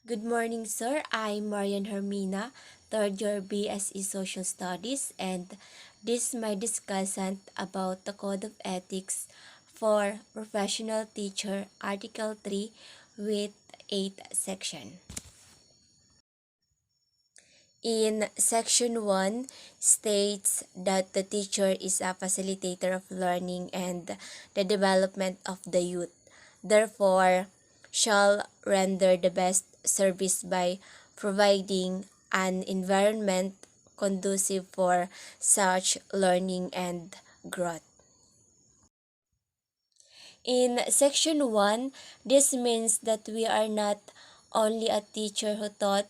Good morning, sir. I'm Marian Hermina, third year BSE Social Studies, and this is my discussion about the Code of Ethics for Professional Teacher, Article 3, with 8 section. In section 1 states that the teacher is a facilitator of learning and the development of the youth. Therefore, shall render the best service by providing an environment conducive for such learning and growth. In section 1, this means that we are not only a teacher who taught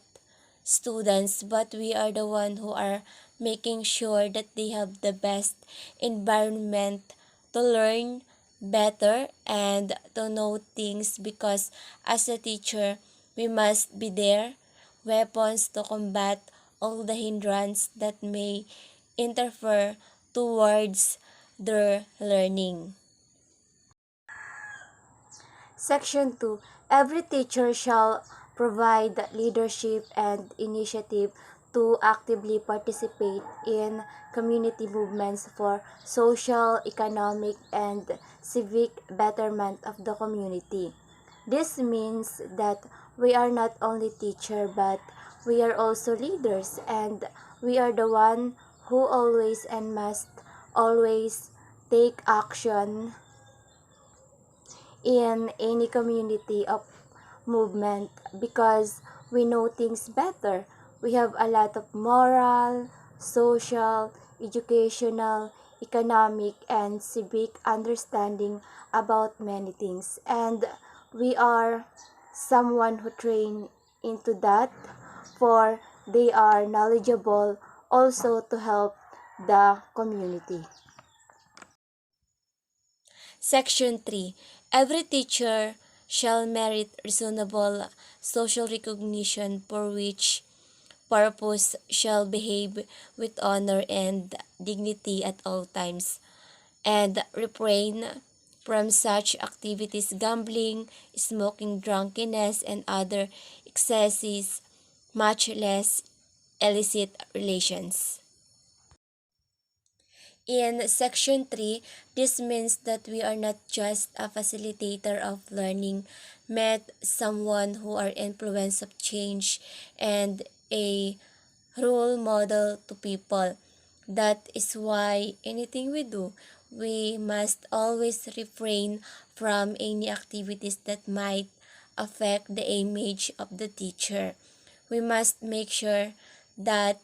students, but we are the one who are making sure that they have the best environment to learn better and to know things, because as a teacher we must be there weapons to combat all the hindrance that may interfere towards their learning. Section 2. Every teacher shall provide leadership and initiative to actively participate in community movements for social, economic, and civic betterment of the community. This means that we are not only teacher, but we are also leaders, and we are the one who always and must always take action in any community of movement, because we know things better. We have a lot of moral, social, educational, economic, and civic understanding about many things. And we are someone who train into that, for they are knowledgeable also to help the community. Section 3. Every teacher shall merit reasonable social recognition, for which purpose shall behave with honor and dignity at all times, and refrain from such activities: gambling, smoking, drunkenness, and other excesses, much less illicit relations. In section 3, this means that we are not just a facilitator of learning, but someone who are influence of change and a role model to people. That is why anything we do, we must always refrain from any activities that might affect the image of the teacher. We must make sure that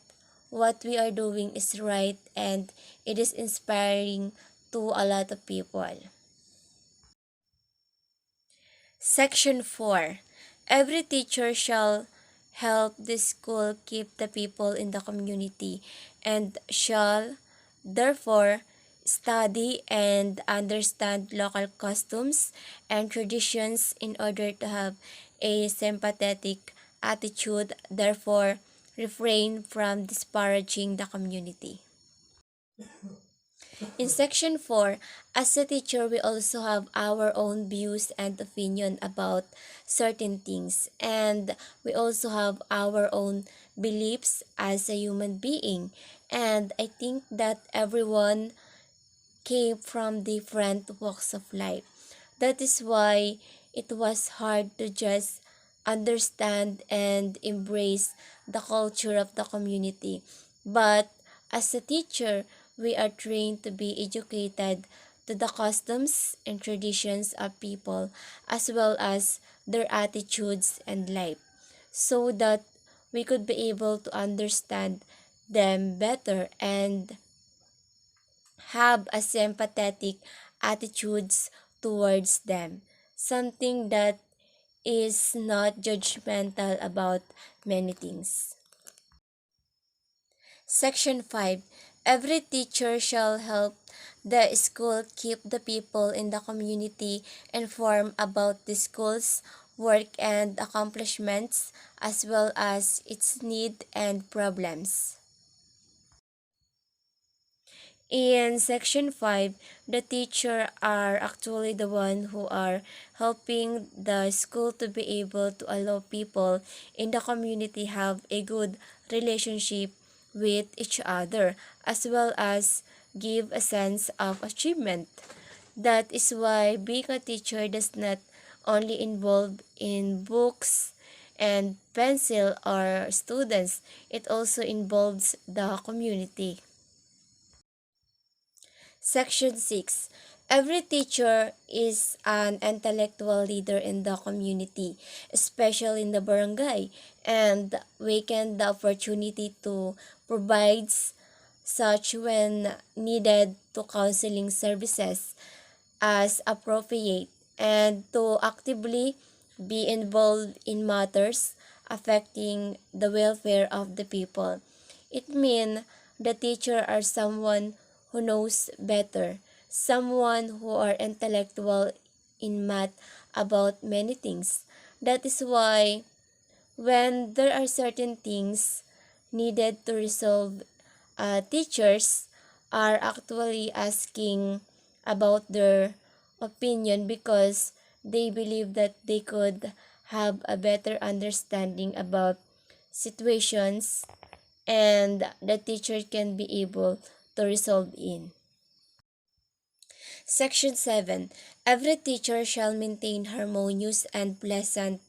what we are doing is right and it is inspiring to a lot of people. Section 4. Every teacher shall help the school keep the people in the community, and shall therefore study and understand local customs and traditions in order to have a sympathetic attitude, therefore refrain from disparaging the community. In section 4, as a teacher, we also have our own views and opinion about certain things, and we also have our own beliefs as a human being. And I think that everyone came from different walks of life. That is why it was hard to just understand and embrace the culture of the community. But as a teacher, we are trained to be educated to the customs and traditions of people, as well as their attitudes and life, so that we could be able to understand them better and have a sympathetic attitudes towards them, something that is not judgmental about many things. Section 5. Every teacher shall help the school keep the people in the community informed about the school's work and accomplishments, as well as its need and problems. In section 5, the teacher are actually the one who are helping the school to be able to allow people in the community have a good relationship with each other, as well as give a sense of achievement. That is why being a teacher does not only involve in books and pencil or students, it also involves the community. Section 6. Every teacher is an intellectual leader in the community, especially in the barangay, and we can the opportunity to provide such when needed to counseling services as appropriate and to actively be involved in matters affecting the welfare of the people. It means the teacher are someone who knows better, someone who are intellectual in math about many things. That is why when there are certain things needed to resolve, teachers are actually asking about their opinion because they believe that they could have a better understanding about situations and the teacher can be able to resolve in. Section 7. Every teacher shall maintain harmonious and pleasant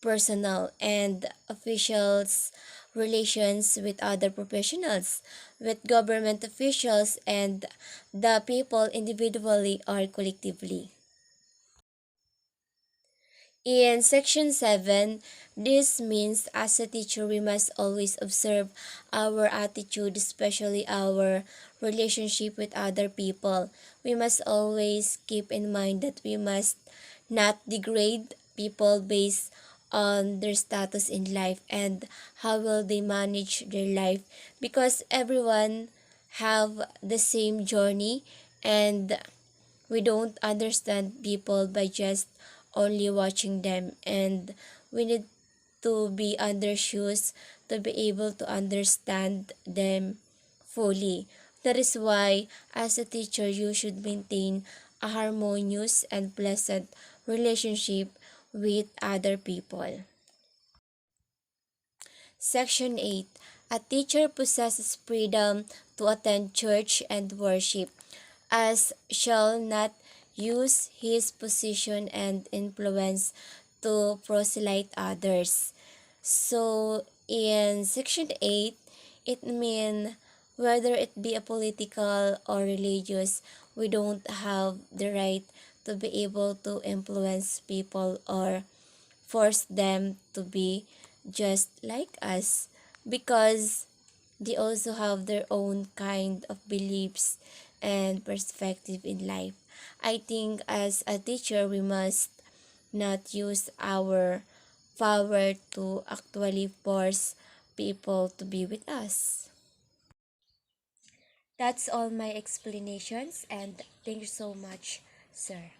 personal and officials relations with other professionals, with government officials, and the people individually or collectively. In section 7, this means as a teacher we must always observe our attitude, especially our relationship with other people. We must always keep in mind that we must not degrade people based on their status in life and how will they manage their life because everyone have the same journey and we don't understand people by just only watching them, and we need to be on their shoes to be able to understand them fully. That is why, as a teacher, you should maintain a harmonious and pleasant relationship with other people. Section 8. A teacher possesses freedom to attend church and worship, as shall not use his position and influence to proselyte others. So, in Section 8, it means whether it be a political or religious, we don't have the right to be able to influence people or force them to be just like us because they also have their own kind of beliefs and perspective in life. I think as a teacher, we must not use our power to actually force people to be with us. That's all my explanations and thank you so much, sir.